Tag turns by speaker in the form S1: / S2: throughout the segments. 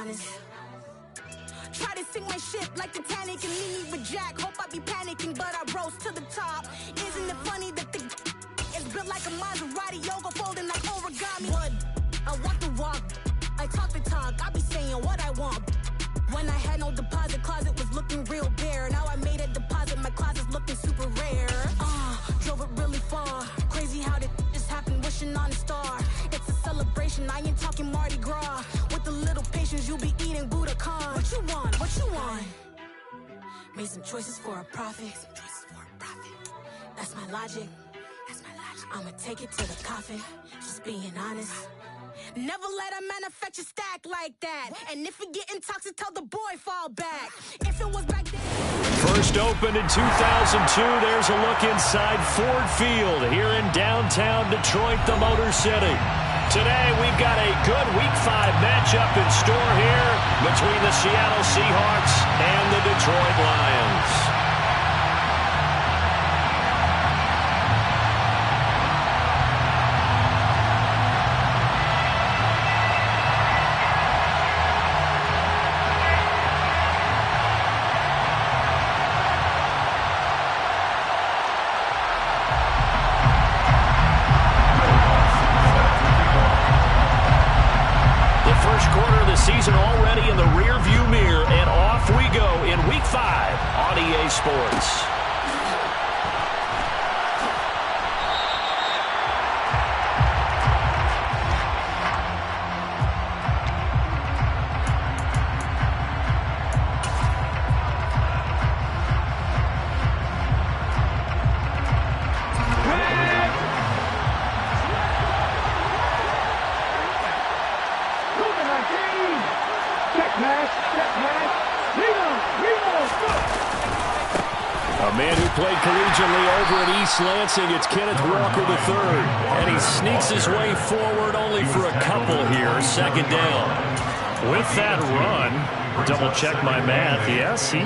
S1: honest. Try to sink my ship like Titanic and leave me with Jack. Hope I be panicking, but I rose to the top. Isn't it funny that the is built like a Maserati, yoga folding like origami? What? I walk the walk, I talk the talk, I be saying what I want. When I had no deposit, closet was looking real bare. Now I made a deposit, my closet's looking super rare. Drove it really far. Crazy how did this happen, wishing on a star. It's a celebration, I ain't talking Mardi Gras. With a little patience, you'll be eating Budokan. What you want? What you want? Made some choices for a profit. That's my logic. I'ma take it to the coffin, just being honest. Never let a manufacture stack like that. And if it getting toxic, tell the boy fall back. If it was back then.
S2: First opened in 2002, there's a look inside Ford Field here in downtown Detroit, the Motor City. Today, we've got a good Week 5 matchup in store here between the Seattle Seahawks and the Detroit Lions. Season already in the rear-view mirror, and off we go in Week 5 on EA Sports. A man who played collegiately over at East Lansing, it's Kenneth Walker III. And he sneaks his way forward only for a couple here, second down. With that run, double-check my math, yes, he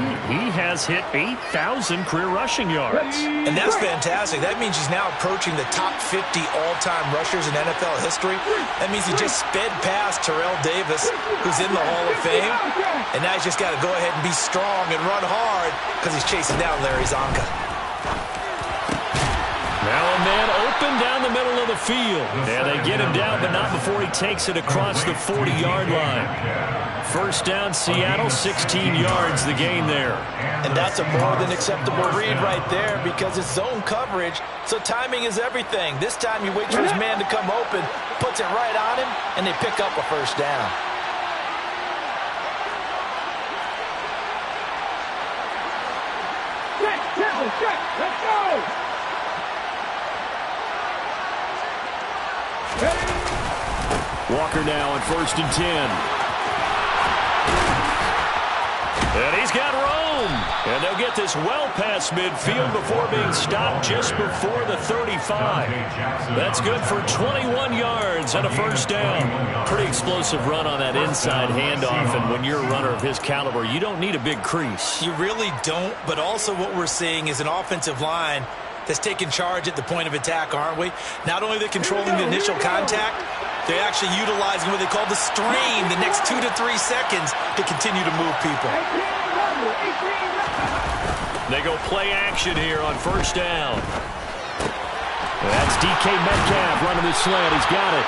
S2: has hit 8,000 career rushing yards.
S3: And that's fantastic. That means he's now approaching the top 50 all-time rushers in NFL history. That means he just sped past Terrell Davis, who's in the Hall of Fame. And now he's just got to go ahead and be strong and run hard because he's chasing down Larry Zonka.
S2: Now a man open down the middle of the field. And they get him down, but not before he takes it across the 40-yard line. First down, Seattle, 16 yards, the gain there.
S3: And that's a more than acceptable read right there because it's zone coverage, so timing is everything. This time you wait for his man to come open, puts it right on him, and they pick up a first down.
S4: Let's go!
S2: Walker now on 1st and 10. And he's got room. And they'll get this well past midfield before being stopped just before the 35. That's good for 21 yards and a first down. Pretty explosive run on that inside handoff. And when you're a runner of his caliber, you don't need a big crease.
S3: You really don't, but also what we're seeing is an offensive line that's taking charge at the point of attack, aren't we? Not only are they controlling the initial contact, they're actually utilizing what they call the strain the next 2 to 3 seconds to continue to move people.
S2: They go play action here on first down. That's DK Metcalf running the slant. He's got it.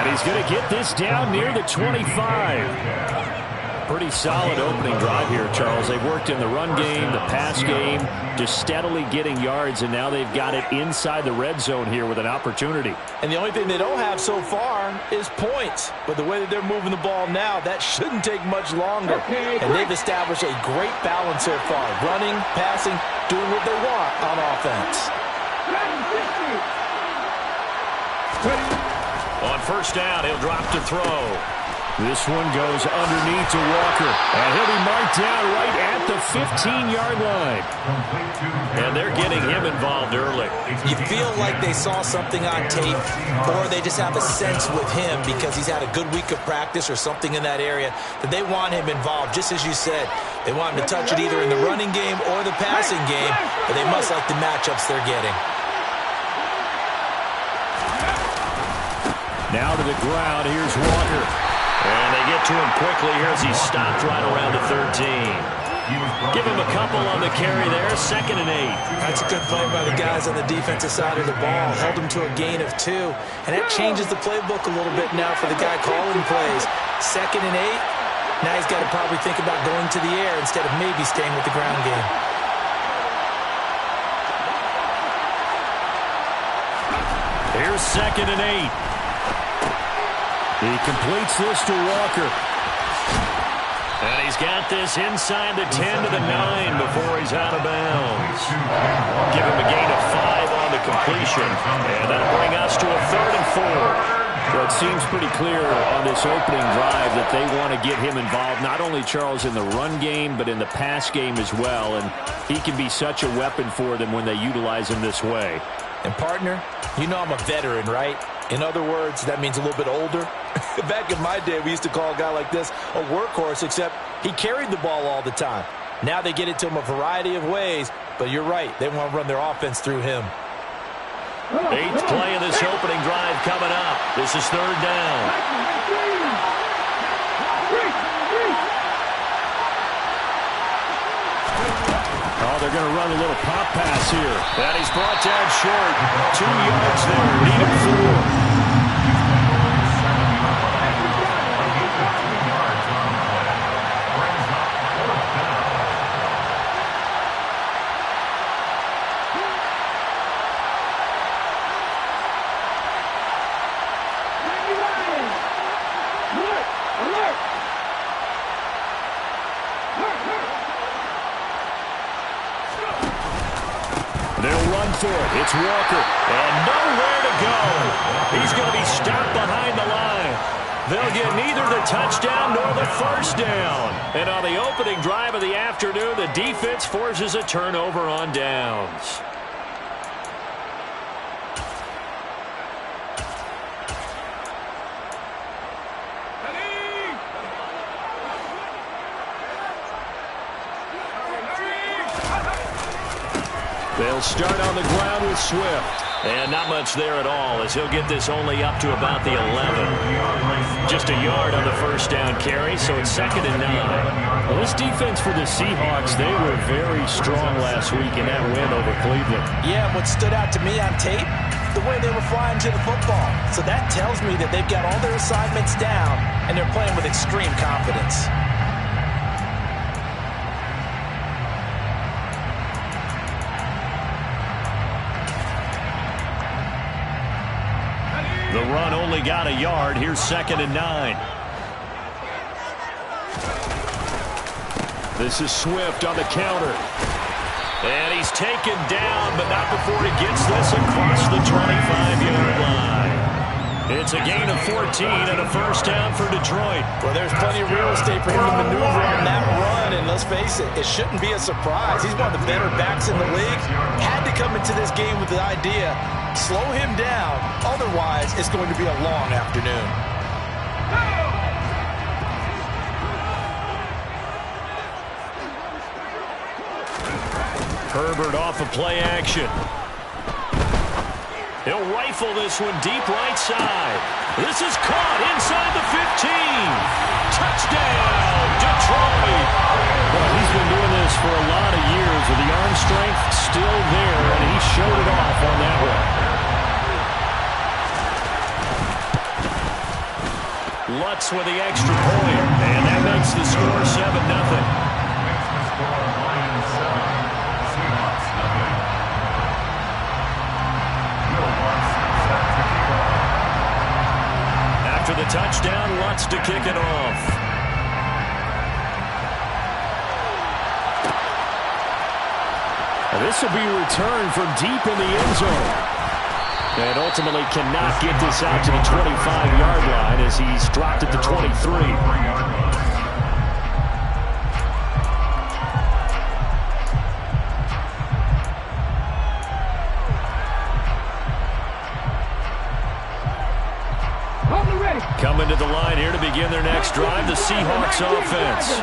S2: And he's going to get this down near the 25. Pretty solid opening drive here, Charles. They've worked in the run game, the pass game, just steadily getting yards, and now they've got it inside the red zone here with an opportunity.
S3: And the only thing they don't have so far is points. But the way that they're moving the ball now, that shouldn't take much longer. And they've established a great balance so far. Running, passing, doing what they want on offense.
S2: On first down, he'll drop to throw. This one goes underneath to Walker. And he'll be marked down right at the 15-yard line. And they're getting him involved early.
S3: You feel like they saw something on tape, or they just have a sense with him because he's had a good week of practice or something in that area that they want him involved, just as you said. They want him to touch it either in the running game or the passing game, but they must like the matchups they're getting.
S2: Now to the ground. Here's Walker. And they get to him quickly here as he's stopped right around the 13. Give him a couple on the carry there, 2nd and 8.
S3: That's a good play by the guys on the defensive side of the ball. Held him to a gain of 2. And that changes the playbook a little bit now for the guy calling plays. 2nd and 8. Now he's got to probably think about going to the air instead of maybe staying with the ground game.
S2: Here's 2nd and 8. He completes this to Walker. And he's got this inside the 10 to the 9 before he's out of bounds. Give him a gain of 5 on the completion. And that'll bring us to a 3rd and 4.
S5: Well, it seems pretty clear on this opening drive that they want to get him involved, not only, Charles, in the run game, but in the pass game as well. And he can be such a weapon for them when they utilize him this way.
S3: And, partner, you know I'm a veteran, right? In other words, that means a little bit older. Back in my day, we used to call a guy like this a workhorse, except he carried the ball all the time. Now they get it to him a variety of ways, but you're right. They want to run their offense through him.
S2: 8th play of this opening drive coming up. This is 3rd down.
S5: Oh, they're going to run a little pop pass here.
S2: And he's brought down short. 2 yards there. Needed 4. It's Walker, and nowhere to go. He's going to be stopped behind the line. They'll get neither the touchdown nor the first down. And on the opening drive of the afternoon, the defense forces a turnover on downs. They'll start on the ground with Swift. And not much there at all as he'll get this only up to about the 11. Just a yard on the first down carry, so it's 2nd and 9.
S5: Well, this defense for the Seahawks, they were very strong last week in that win over Cleveland.
S3: Yeah, what stood out to me on tape, the way they were flying to the football. So that tells me that they've got all their assignments down, and they're playing with extreme confidence.
S2: The run only got a yard. Here's 2nd and 9. This is Swift on the counter. And he's taken down, but not before he gets this across the 25-yard line. It's a gain of 14 and a first down for Detroit.
S3: Well, there's plenty of real estate for him to maneuver on that run, and let's face it, it shouldn't be a surprise. He's one of the better backs in the league. Had to come into this game with the idea, slow him down, otherwise it's going to be a long afternoon.
S2: Herbert off of play action. He'll rifle this one deep right side. This is caught inside the 15. Touchdown, Detroit.
S5: Well, he's been doing this for a lot of years with the arm strength still there, and he showed it off on that one.
S2: Lutz with the extra point, and that makes the score 7-0. After the touchdown, Lutz to kick it off.
S5: This will be returned from deep in the end zone. And ultimately cannot get this out to the 25-yard line as he's dropped at the 23.
S2: Coming to the line here to begin their next drive, the Seahawks offense.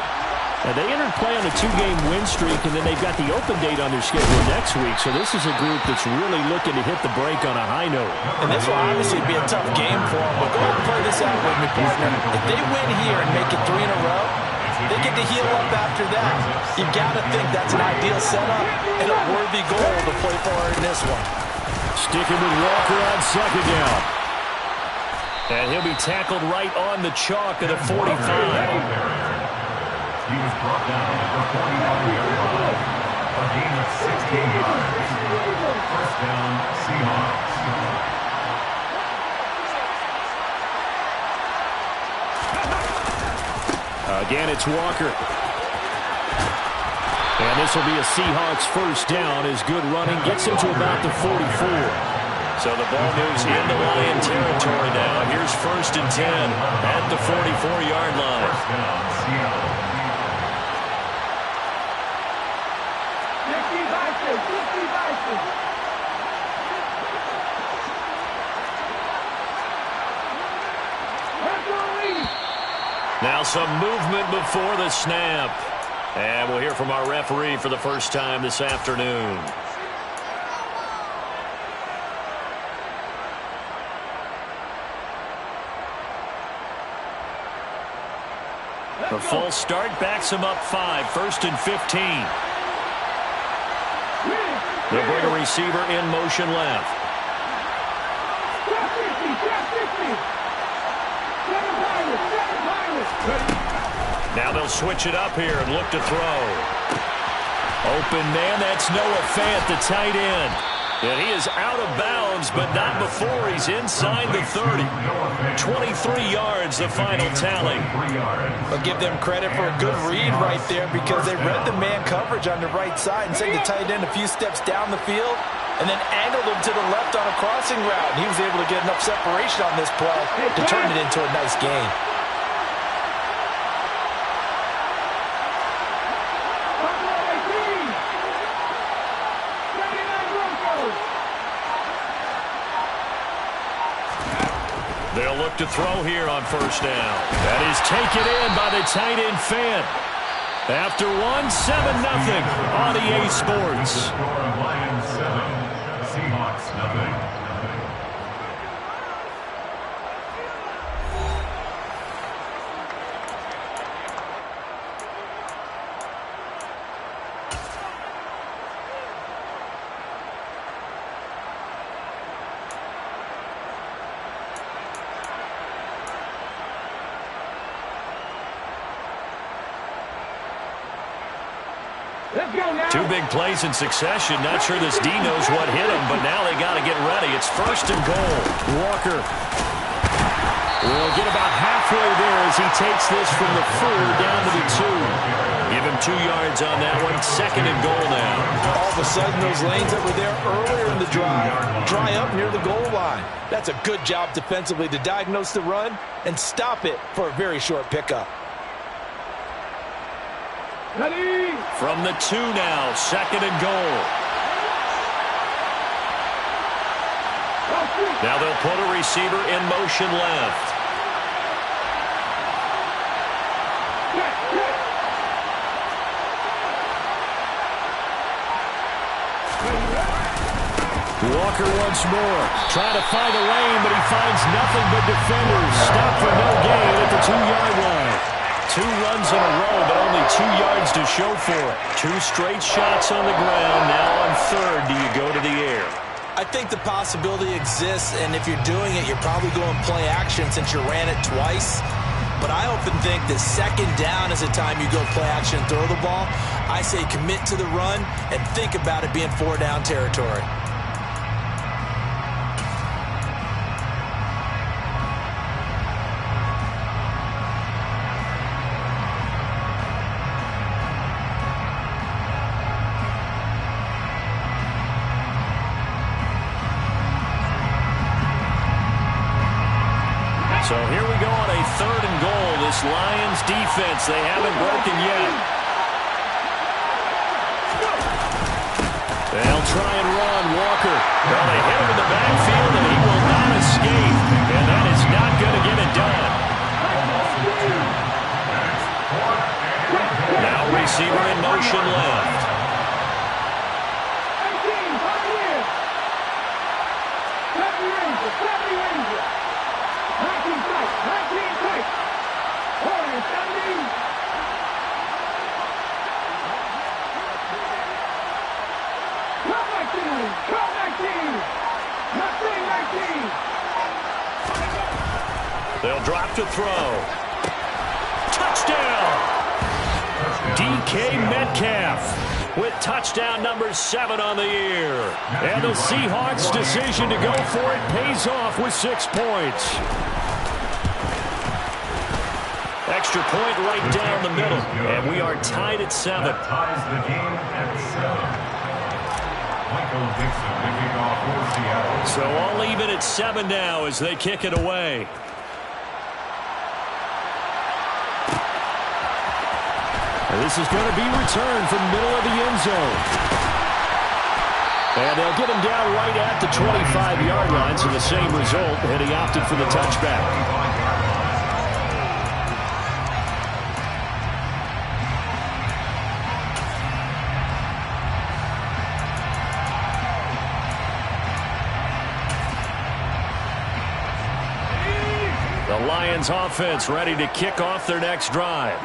S2: And they entered play on a 2-game win streak, and then they've got the open date on their schedule next week. So this is a group that's really looking to hit the break on a high note.
S3: And this will obviously be a tough game for them. But go ahead and play this out with me, partner. If they win here and make it 3 in a row, they get to heal up after that. You've got to think that's an ideal setup and a worthy goal to play for in this one.
S2: Sticking with Walker on second down. And he'll be tackled right on the chalk at the 45.
S6: He was brought down at the 45-yard line. A gain of 16 yards. First down, Seahawks.
S2: Again, it's Walker. And this will be a Seahawks first down as good running gets him to about the 44. So the ball moves into Lion territory now. Here's 1st and 10 at the 44-yard line.
S6: First down, Seattle.
S2: Now some movement before the snap. And we'll hear from our referee for the first time this afternoon. The false start backs him up 5, 1st and 15. They'll bring a receiver in motion left. Now they'll switch it up here and look to throw. Open man, that's Noah Fant, the tight end. And he is out of bounds, but not before he's inside the 30. 23 yards, the final tally.
S3: I'll give them credit for a good read right there because they read the man coverage on the right side and sent the tight end a few steps down the field and then angled him to the left on a crossing route. And he was able to get enough separation on this play to turn it into a nice gain.
S2: They'll look to throw here on first down. That is taken in by the tight end Fant. After 7-0 on EA Sports.
S6: Lions 7, Seahawks nothing.
S2: Two big plays in succession. Not sure this D knows what hit him, but now they got to get ready. It's 1st and goal. Walker will get about halfway there as he takes this from the 4 down to the 2. Give him 2 yards on that one. 2nd and goal now.
S3: All of a sudden, those lanes that were there earlier in the drive dry up near the goal line. That's a good job defensively to diagnose the run and stop it for a very short pickup.
S2: From the 2 now, 2nd and goal. Now they'll put a receiver in motion left. Walker once more, trying to find a lane, but he finds nothing but defenders. Stopped for no gain at the 2-yard line. 2 runs in a row, but only 2 yards to show for it. 2 straight shots on the ground. Now on 3rd, do you go to the air?
S3: I think the possibility exists, and if you're doing it, you're probably going play action since you ran it twice. But I often think that 2nd down is the time you go play action and throw the ball. I say commit to the run and think about it being 4-down territory.
S2: So here we go on a 3rd and goal. This Lions defense, they haven't broken yet. They'll try and run. Walker. Well, they hit him in the backfield, and he will not escape. And that is not going to get it done. Now receiver in motion left.
S4: 18, 5 years. 70 Rangers, 70 Rangers. 19 tight, 19 tight. Warriors, 70. Come 19, come 19. Nothing 19.
S2: They'll drop to throw. Touchdown! DK Metcalf with touchdown number 7 on the year. And the Seahawks' decision to go for it pays off with 6 points. Extra point right down the middle. And we are tied at 7.
S6: That ties the game at 7. Michael Dixon, the kickoff for Seattle.
S2: So all even at 7 now as they kick it away. And this is going to be returned from middle of the end zone. And they'll get him down right at the 25-yard line, so the same result, and he opted for the touchback. The Lions offense ready to kick off their next drive.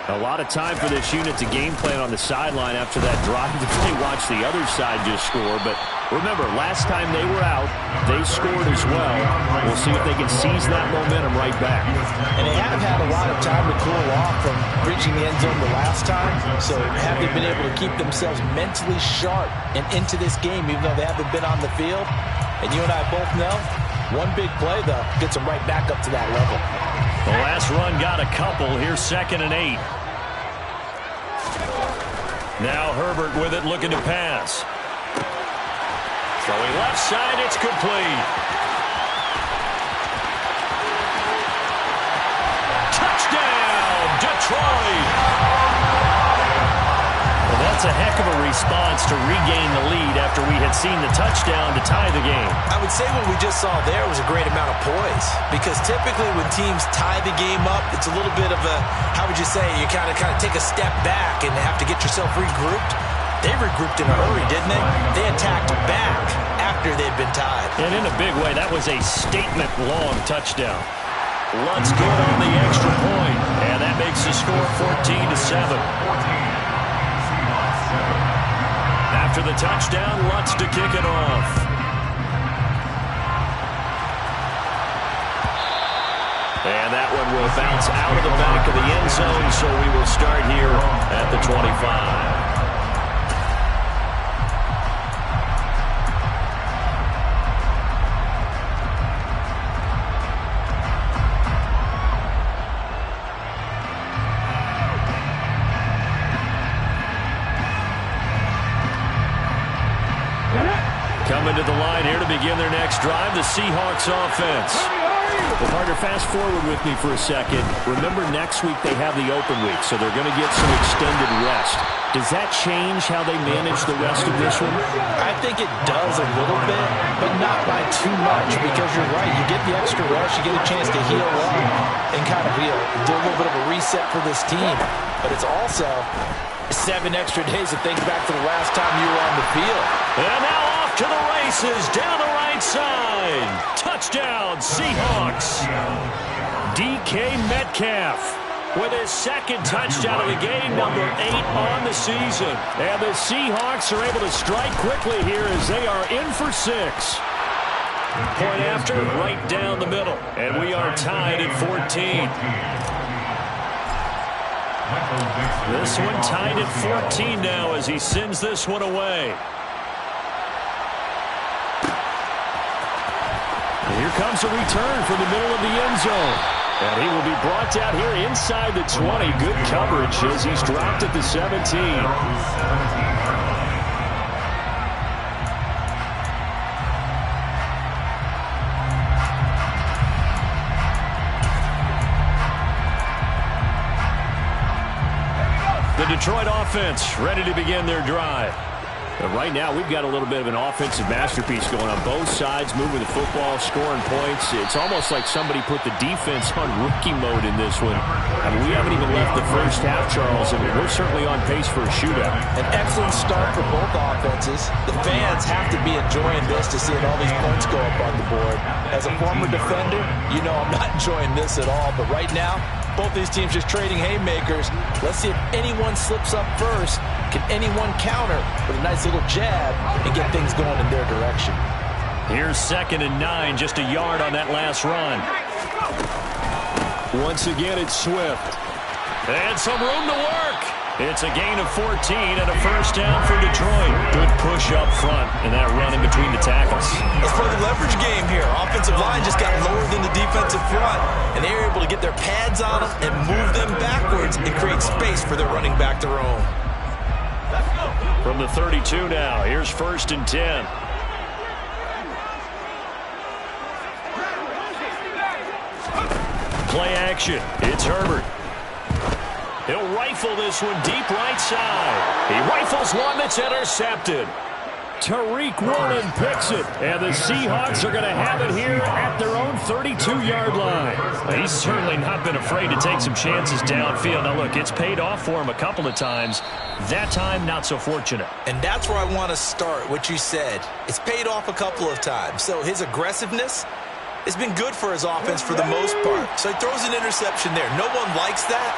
S2: A lot of time for this unit to game plan on the sideline after that drive that they watched the other side just score. But remember, last time they were out, they scored as well. We'll see if they can seize that momentum right back.
S3: And they have had a lot of time to cool off from reaching the end zone the last time. So have they been able to keep themselves mentally sharp and into this game, even though they haven't been on the field? And you and I both know, one big play, though, gets them right back up to that level.
S2: The last run got a couple. Here's 2nd and 8. Now Herbert with it, looking to pass. Throwing left side, it's complete. Touchdown, Detroit! Well, that's a heck of a response to regain the lead after we had seen the touchdown to tie the game.
S3: I would say what we just saw there was a great amount of poise, because typically when teams tie the game up, it's a little bit of a, how would you say, you kind of take a step back and have to get yourself regrouped. They regrouped in a hurry, didn't they? They attacked back after they'd been tied.
S2: And in a big way, that was a statement-long touchdown. Lutz good on the extra point, and that makes the score 14-7. After the touchdown, Lutz to kick it off. And that one will bounce out of the back of the end zone, so we will start here at the 25. Coming to the line here to begin their next drive, the Seahawks offense. Well, partner, fast forward with me for a second. Remember, next week they have the open week, so they're going to get some extended rest. Does that change how they manage the rest of this one?
S3: I think it does a little bit, but not by too much, because you're right. You get the extra rest, you get a chance to heal up and kind of do a little bit of a reset for this team. But it's also 7 extra days to think back to the last time you were on the field.
S2: And now off to the races down the right side. Touchdown, Seahawks. DK Metcalf with his 2nd touchdown of the game, number 8 on the season. And the Seahawks are able to strike quickly here as they are in for 6. Point after, right down the middle. And we are tied at 14. This one tied at 14 now as he sends this one away. Here comes a return from the middle of the end zone. And he will be brought down here inside the 20. Good coverage as he's dropped at the 17. The Detroit offense ready to begin their drive. But right now, we've got a little bit of an offensive masterpiece going on both sides, moving the football, scoring points. It's almost like somebody put the defense on rookie mode in this one. I mean, we haven't even left the first half, Charles, and we're certainly on pace for a shootout.
S3: An excellent start for both offenses. The fans have to be enjoying this to see all these points go up on the board. As a former defender, you know I'm not enjoying this at all. But right now, both these teams just trading haymakers. Let's see if anyone slips up first. Can anyone counter with a nice little jab and get things going in their direction?
S2: Here's 2nd and 9, just a yard on that last run. Once again, it's Swift. And some room to work. It's a gain of 14 and a first down for Detroit. Good push up front and that run in between the tackles.
S3: Let's play the leverage game here. Offensive line just got lower than the defensive front, and they were able to get their pads on them and move them backwards and create space for their running back to roam.
S2: From the 32 now, here's 1st and 10. Play action. It's Herbert. He'll rifle this one deep right side. He rifles one that's intercepted. Tariq Woolen picks it, and the Seahawks are going to have it here at their own 32-yard line. He's certainly not been afraid to take some chances downfield. Now, look, it's paid off for him a couple of times. That time, not so fortunate.
S3: And that's where I want to start, what you said. It's paid off a couple of times. So his aggressiveness has been good for his offense for the most part. So he throws an interception there. No one likes that,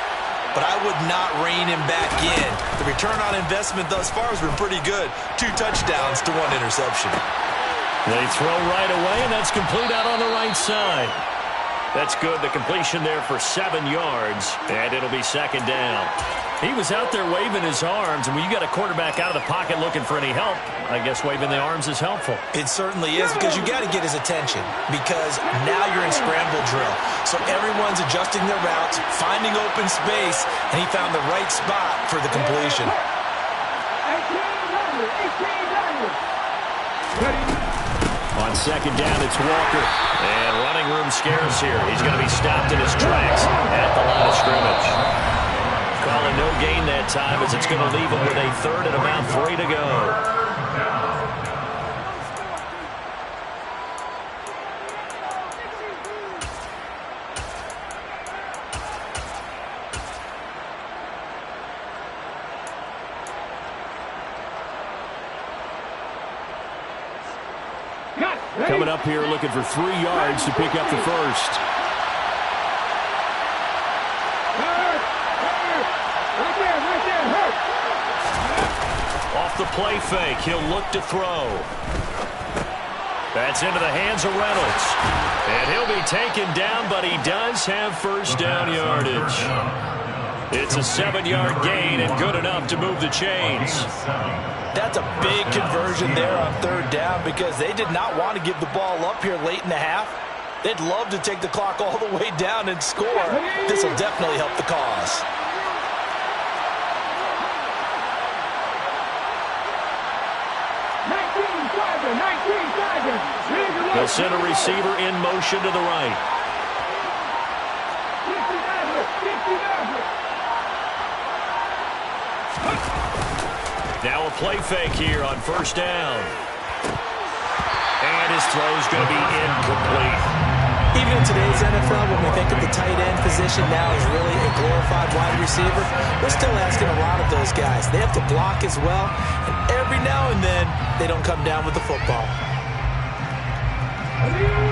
S3: but I would not rein him back in. The return on investment thus far has been pretty good. 2 touchdowns to 1 interception.
S2: They throw right away, and that's complete out on the right side. That's good. The completion there for 7 yards, and it'll be 2nd down. He was out there waving his arms, and when you got a quarterback out of the pocket looking for any help, I guess waving the arms is helpful.
S3: It certainly is, because you got to get his attention, because now you're in scramble drill. So everyone's adjusting their routes, finding open space, and he found the right spot for the completion.
S2: On 2nd down, it's Walker. And running room scarce here. He's going to be stopped in his tracks at the line of scrimmage. Calling no gain that time, as it's going to leave him with a 3rd and about 3 to go. Coming up here looking for 3 yards to pick up the first. Off the play fake, he'll look to throw. That's into the hands of Reynolds. And he'll be taken down, but he does have first down yardage. It's a 7-yard gain and good enough to move the chains.
S3: That's a big conversion there on 3rd down, because they did not want to give the ball up here late in the half. They'd love to take the clock all the way down and score. This will definitely help the cause.
S2: They'll send a receiver in motion to the right. Now a play fake here on 1st down. And his throw's going to be incomplete.
S3: Even in today's NFL, when we think of the tight end position now as really a glorified wide receiver, we're still asking a lot of those guys. They have to block as well, and every now and then, they don't come down with the football.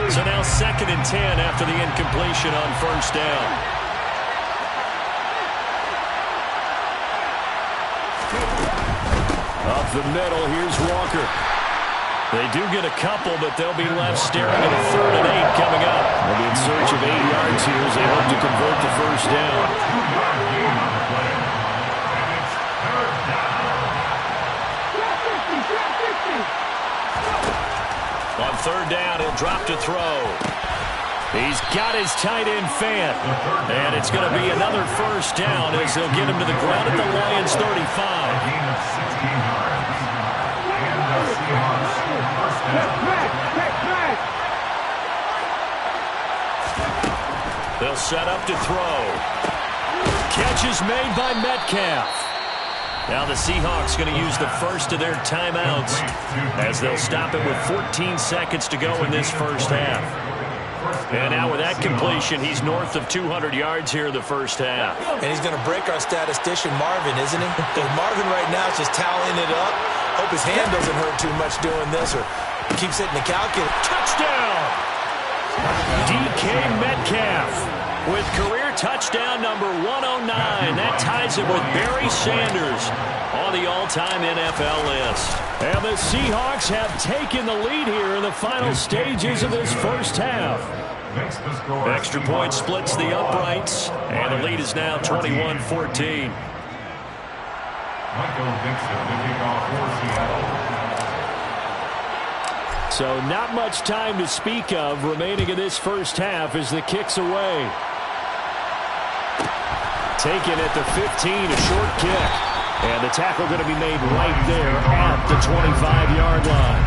S2: So now 2nd and 10 after the incompletion on 1st down. Up the middle, here's Walker. They do get a couple, but they'll be left staring at a 3rd and 8 coming up. They'll be in search of 8 yards here as they hope to convert the first down. On 3rd down, he'll drop to throw. He's got his tight end Fant. And it's going to be another first down as he'll get him to the ground at the Lions 35. They'll set up to throw. Catch is made by Metcalf. Now the Seahawks going to use the first of their timeouts as they'll stop it with 14 seconds to go in this first half. And now with that completion, he's north of 200 yards here in the first half.
S3: And he's going to break our statistician Marvin, isn't he? Because Marvin right now is just tallying it up. Hope his hand doesn't hurt too much doing this or keeps hitting the calculator.
S2: Touchdown! DK Metcalf with career touchdown number 109. That ties it with Barry Sanders on the all-time NFL list. And the Seahawks have taken the lead here in the final stages of this first half. Extra point splits the uprights, and the lead is now 21-14.
S6: Michael Dixon, the kickoff for Seattle.
S2: So not much time to speak of remaining in this first half as the kick's away. Taken at the 15, a short kick. And the tackle going to be made right there at the 25-yard line.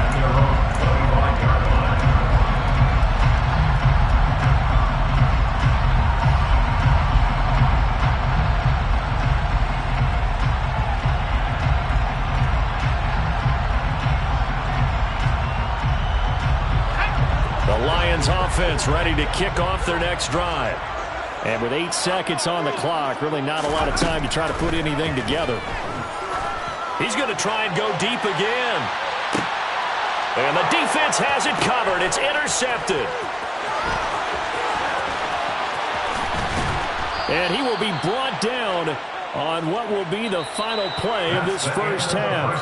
S2: The Lions offense ready to kick off their next drive. And with 8 seconds on the clock, really not a lot of time to try to put anything together. He's going to try and go deep again. And the defense has it covered. It's intercepted. And he will be brought down on what will be the final play of this first half.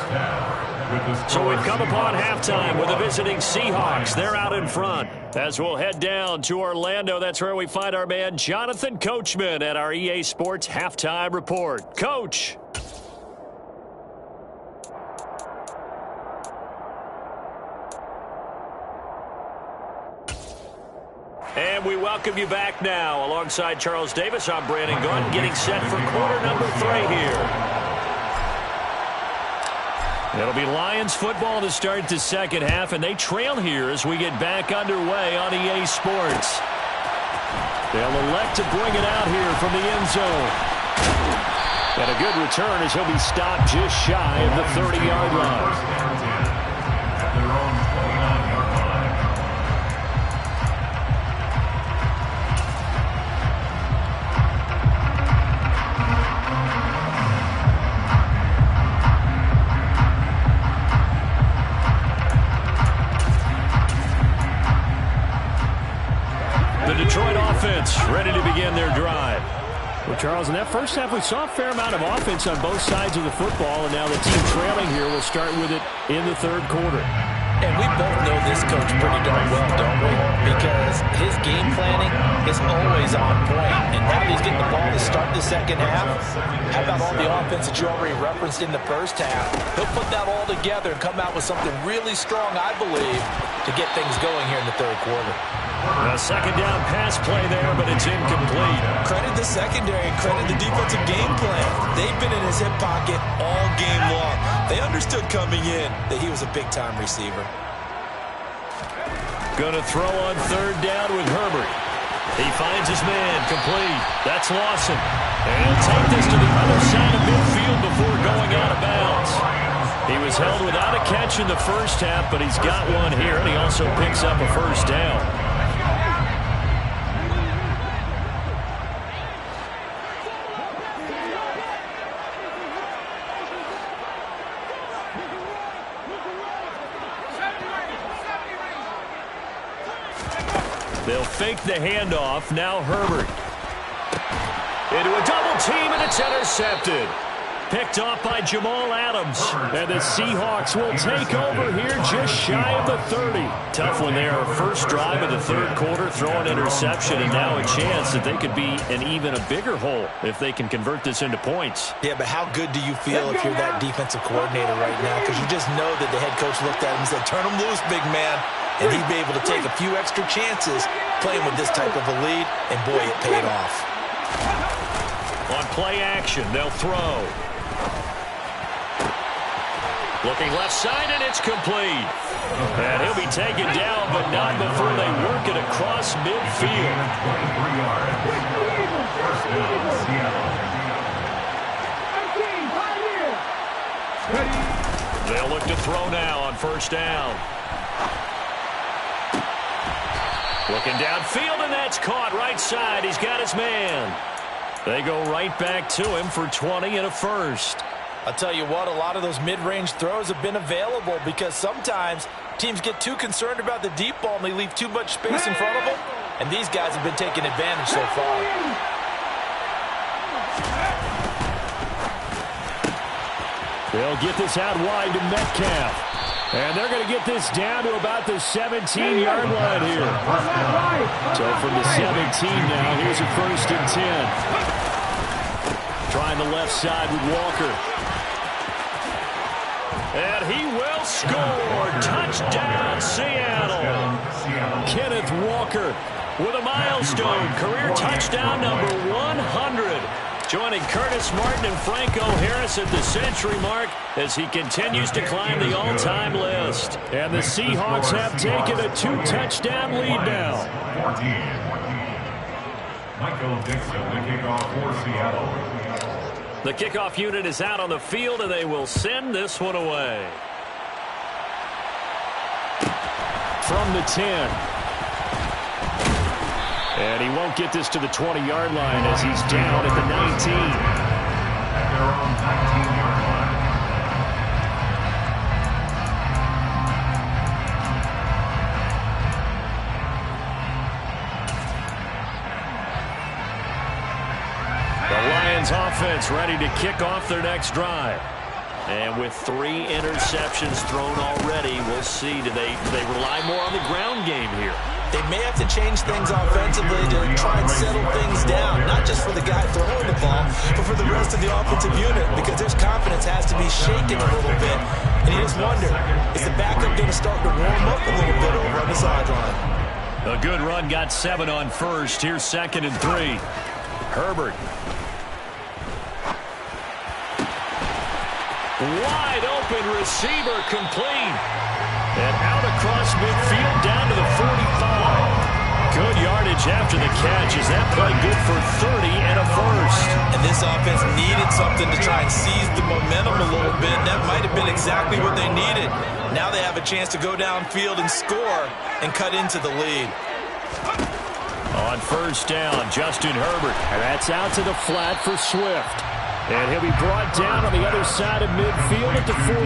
S2: So we've come upon halftime with the visiting Seahawks. They're out in front. As we'll head down to Orlando, that's where we find our man Jonathan Coachman at our EA Sports Halftime Report. Coach. And we welcome you back now. Alongside Charles Davis, I'm Brandon Gunn, getting set for quarter number 3 here. It'll be Lions football to start the second half, and they trail here as we get back underway on EA Sports. They'll elect to bring it out here from the end zone. And a good return as he'll be stopped just shy of the 30-yard line.
S6: At their own 29-yard line.
S2: Detroit offense ready to begin their drive. Well, Charles, in that first half, we saw a fair amount of offense on both sides of the football, and now the team trailing here will start with it in the third quarter.
S3: And we both know this coach pretty darn well, don't we? Because his game planning is always on point. And now that he's getting the ball to start the second half, how about all the offense that you already referenced in the first half? He'll put that all together and come out with something really strong, I believe, to get things going here in the third quarter.
S2: A second down pass play there, but it's incomplete.
S3: Credit the secondary and credit the defensive game plan. They've been in his hip pocket all game long. They understood coming in that he was a big-time receiver.
S2: Going to throw on third down with Herbert. He finds his man complete. That's Lawson. And he'll take this to the other side of midfield before going out of bounds. He was held without a catch in the first half, but he's got one here, and he also picks up a first down. They'll fake the handoff. Now Herbert. Into a double team, and it's intercepted. Picked off by Jamal Adams. And the Seahawks will take over here just shy of the 30. Tough one there. First drive of the third quarter, throw an interception, and now a chance that they could be in even a bigger hole if they can convert this into points.
S3: Yeah, but how good do you feel if you're that defensive coordinator right now? Because you just know that the head coach looked at him and said, turn him loose, big man. And he'd be able to take a few extra chances playing with this type of a lead, and boy, it paid off.
S2: On play action, they'll throw. Looking left side, and it's complete. And he'll be taken down, but not before they work it across midfield.
S6: 23 yards. First down, Seattle.
S2: They'll look to throw now on first down. Looking downfield, and that's caught right side. He's got his man. They go right back to him for 20 and a first.
S3: I'll tell you what, a lot of those mid-range throws have been available because sometimes teams get too concerned about the deep ball and they leave too much space in front of them, and these guys have been taking advantage so far.
S2: They'll get this out wide to Metcalf. And they're going to get this down to about the 17-yard line here. So from the 17 now, here's a 1st and 10. Trying the left side with Walker. And he will score. Touchdown, Seattle. Kenneth Walker with a milestone. Career touchdown number 100. Joining Curtis Martin and Franco Harris at the century mark as he continues to climb the all-time list. And the Seahawks have taken a 2-touchdown lead now.
S6: 14. Michael Dixon, the kickoff for Seattle.
S2: The kickoff unit is out on the field, and they will send this one away. From the 10. And he won't get this to the 20-yard line as he's down at the 19.
S6: At their own 19-yard line.
S2: The Lions offense ready to kick off their next drive. And with 3 interceptions thrown already, we'll see. Do they rely more on the ground game here?
S3: They may have to change things offensively to try and settle things down, not just for the guy throwing the ball, but for the rest of the offensive unit, because their confidence has to be shaken a little bit. And you just wonder, is the backup going to start to warm up a little bit over on the sideline?
S2: A good run, got 7 on first. Here's 2nd and 3. Herbert. Wide open receiver, complete. And out across midfield down to the 45. Good yardage after the catch. Is that play good for 30 and a first?
S3: And this offense needed something to try and seize the momentum a little bit. That might have been exactly what they needed. Now they have a chance to go downfield and score and cut into the lead.
S2: On first down, Justin Herbert. And that's out to the flat for Swift. And he'll be brought down on the other side of midfield at the 43.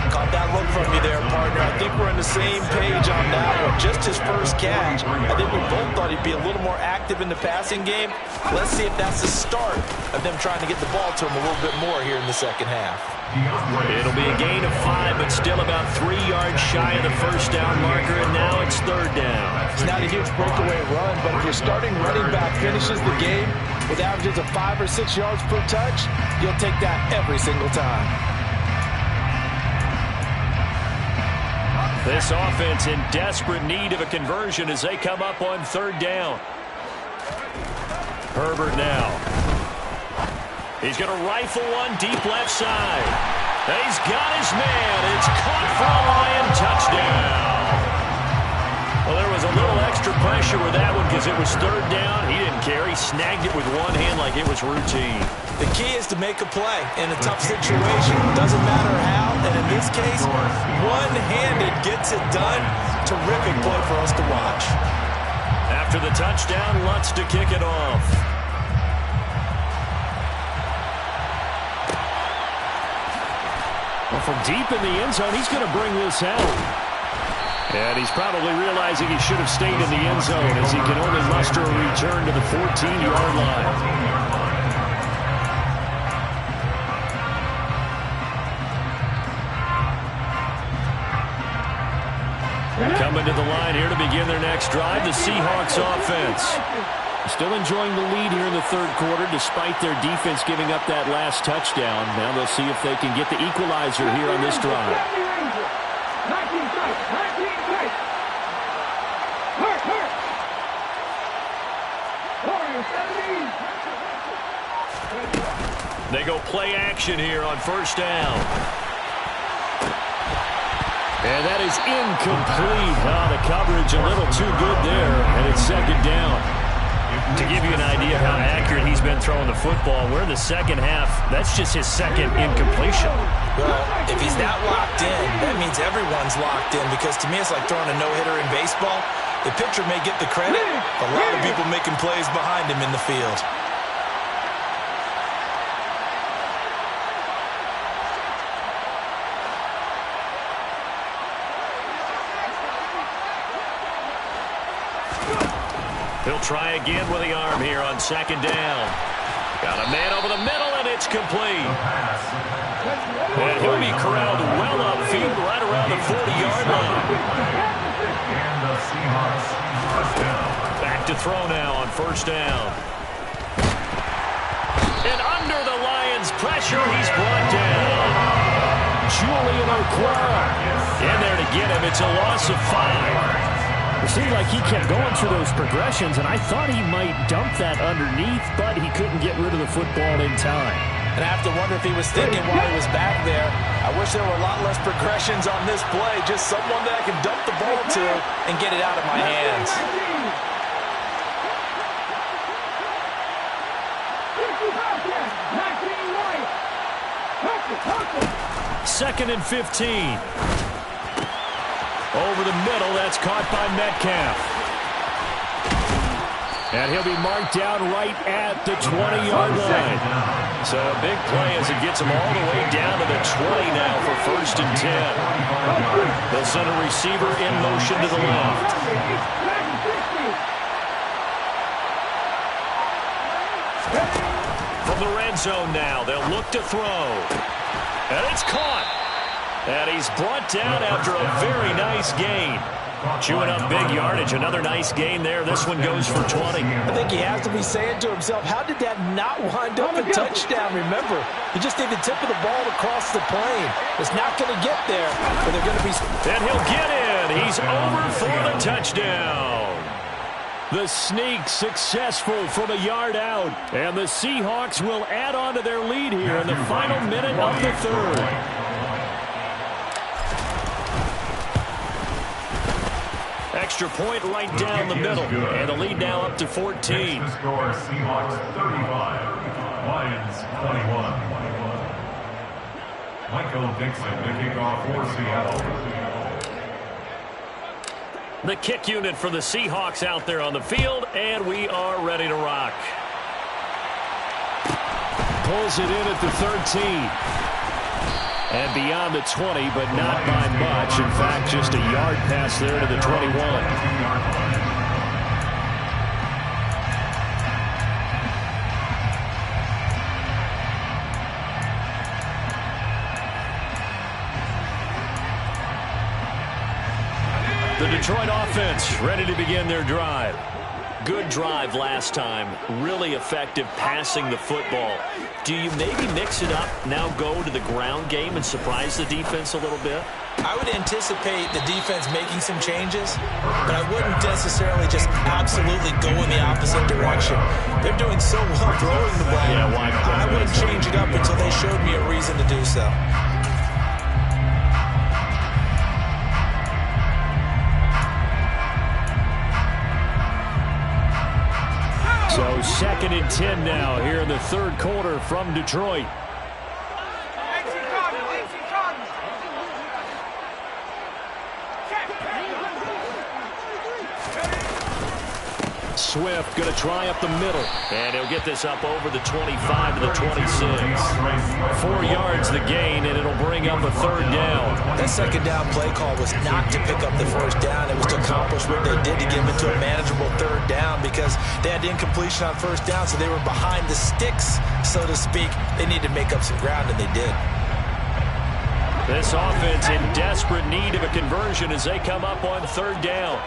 S3: Caught that look from you there, partner. I think we're on the same page on that one. Just his first catch. I think we both thought he'd be a little more active in the passing game. Let's see if that's the start of them trying to get the ball to him a little bit more here in the second half.
S2: It'll be a gain of 5, but still about 3 yards shy of the first down marker, and now it's 3rd down.
S3: It's not a huge breakaway run, but if your starting running back finishes the game with averages of 5 or 6 yards per touch, you'll take that every single time.
S2: This offense in desperate need of a conversion as they come up on 3rd down. Herbert now. He's going to rifle one deep left side. He's got his man. It's caught for a Lion touchdown. Well, there was a little extra pressure with that one because it was 3rd down. He didn't care. He snagged it with one hand like it was routine.
S3: The key is to make a play in a tough situation. Doesn't matter how, and in this case, one-handed gets it done. Terrific play for us to watch.
S2: After the touchdown, Lutz to kick it off. Well, from deep in the end zone, he's going to bring this out. And he's probably realizing he should have stayed in the end zone as he can only muster a return to the 14-yard line. Coming to the line here to begin their next drive, the Seahawks offense. Still enjoying the lead here in the 3rd quarter despite their defense giving up that last touchdown. Now they'll see if they can get the equalizer here on this drive. They go play action here on first down. And that is incomplete. Oh, the coverage a little too good there, and it's 2nd down. To give you an idea of how accurate he's been throwing the football, we're in the second half. That's just his second incompletion.
S3: Well, if he's that locked in, that means everyone's locked in, because to me it's like throwing a no-hitter in baseball. The pitcher may get the credit, but a lot of people making plays behind him in the field.
S2: He'll try again with the arm here on second down. Got a man over the middle, and it's complete. And he'll be corralled well upfield right around the 40-yard line.
S6: And the Seahawks first down.
S2: Back to throw now on first down. And under the Lions' pressure, he's brought down. Julian Okwara in there to get him. It's a loss of 5.
S5: It seemed like he kept going through those progressions, and I thought he might dump that underneath, but he couldn't get rid of the football in time.
S3: And I have to wonder if he was thinking while he was back there, I wish there were a lot less progressions on this play, just someone that I can dump the ball to and get it out of my hands.
S2: Second and 15. Over the middle, that's caught by Metcalf. And he'll be marked down right at the 20-yard line. So a big play as it gets him all the way down to the 20 now for first and 10. They'll send a receiver in motion to the left. From the red zone now, they'll look to throw. And it's caught. And he's brought down after a very nice gain. Chewing up big yardage. Another nice gain there. This one goes for 20.
S3: I think he has to be saying to himself, how did that not wind up a touchdown? Remember, he just need the tip of the ball across the plane. It's not going to get there, but they're going to be...
S2: And he'll get in. He's over for the touchdown. The sneak successful from a yard out. And the Seahawks will add on to their lead here in the final minute of the third. Extra point right down the middle. And the lead now up to 14.
S6: The score, Seahawks 35, Lions 21. Michael Dixon to kick off for Seattle.
S2: The kick unit for the Seahawks out there on the field, and we are ready to rock. Pulls it in at the 13. And beyond the 20, but not by much. In fact, just a yard pass there to the 21. The Detroit offense ready to begin their drive. Good drive last time. Really effective passing the football. Do you maybe mix it up, now go to the ground game and surprise the defense a little bit?
S3: I would anticipate the defense making some changes, but I wouldn't necessarily just absolutely go in the opposite direction. They're doing so well throwing the ball.
S2: Yeah, why not?
S3: I wouldn't change it up until they showed me a reason to do so.
S2: So second and 10 now here in the third quarter from Detroit. Swift going to try up the middle. And he'll get this up over the 25 to the 26. 4 yards the gain, and it'll bring up a third down.
S3: That second down play call was not to pick up the first down. It was to accomplish what they did to get them into a manageable third down because they had incompletion on first down, so they were behind the sticks, so to speak. They needed to make up some ground, and they did.
S2: This offense in desperate need of a conversion as they come up on third down.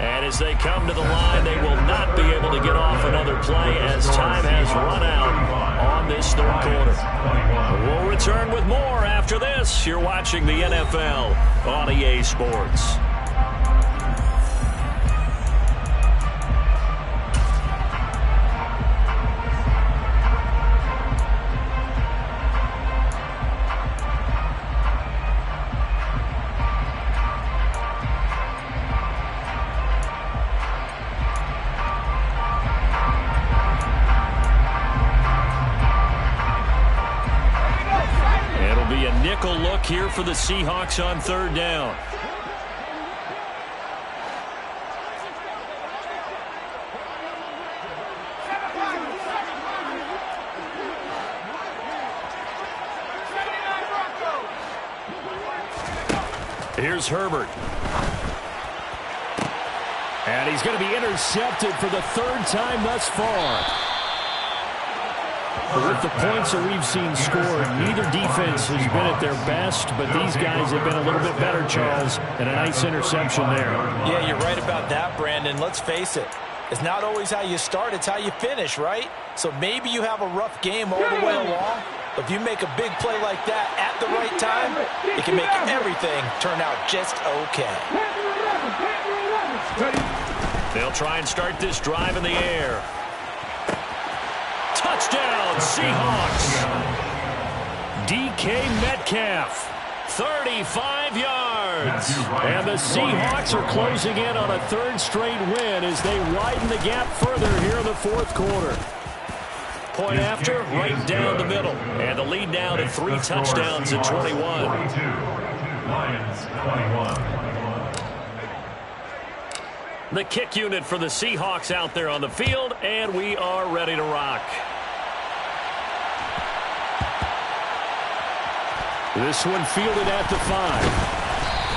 S2: And as they come to the line, they will not be able to get off another play as time has run out on this third quarter. We'll return with more after this. You're watching the NFL on EA Sports. be a nickel look here for the Seahawks on third down. Here's Herbert. And he's going to be intercepted for the third time thus far. With the points that we've seen scored, neither defense has been at their best, but these guys have been a little bit better, Charles, and a nice interception there.
S3: Yeah, you're right about that, Brandon. Let's face it. It's not always how you start, it's how you finish, right? So maybe you have a rough game all the way along, but if you make a big play like that at the right time, it can make everything turn out just okay.
S2: They'll try and start this drive in the air. Touchdown, Seahawks. DK Metcalf, 35 yards. And the Seahawks are closing in on a third straight win as they widen the gap further here in the fourth quarter. Point after, right down the middle. And the lead now to 3 touchdowns at 21.
S6: Lions 21.
S2: The kick unit for the Seahawks out there on the field, and we are ready to rock. This one fielded at the 5.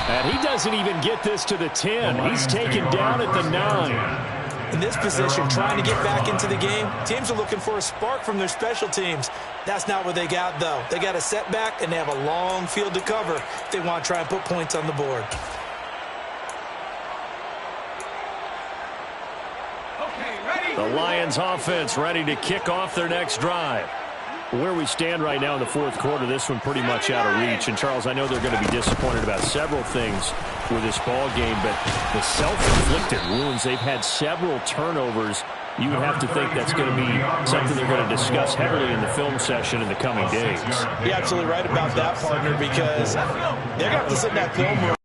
S2: And he doesn't even get this to the 10. He's taken down at the 9.
S3: In this position, trying to get back into the game, teams are looking for a spark from their special teams. That's not what they got, though. They got a setback, and they have a long field to cover if they want to try and put points on the board.
S2: The Lions offense ready to kick off their next drive. Where we stand right now in the fourth quarter, this one pretty much out of reach. And, Charles, I know they're going to be disappointed about several things with this ball game, but the self-inflicted wounds, they've had several turnovers. You would have to think that's going to be something they're going to discuss heavily in the film session in the coming days.
S3: You're absolutely right about that, partner, because they're going to have to sit in that film room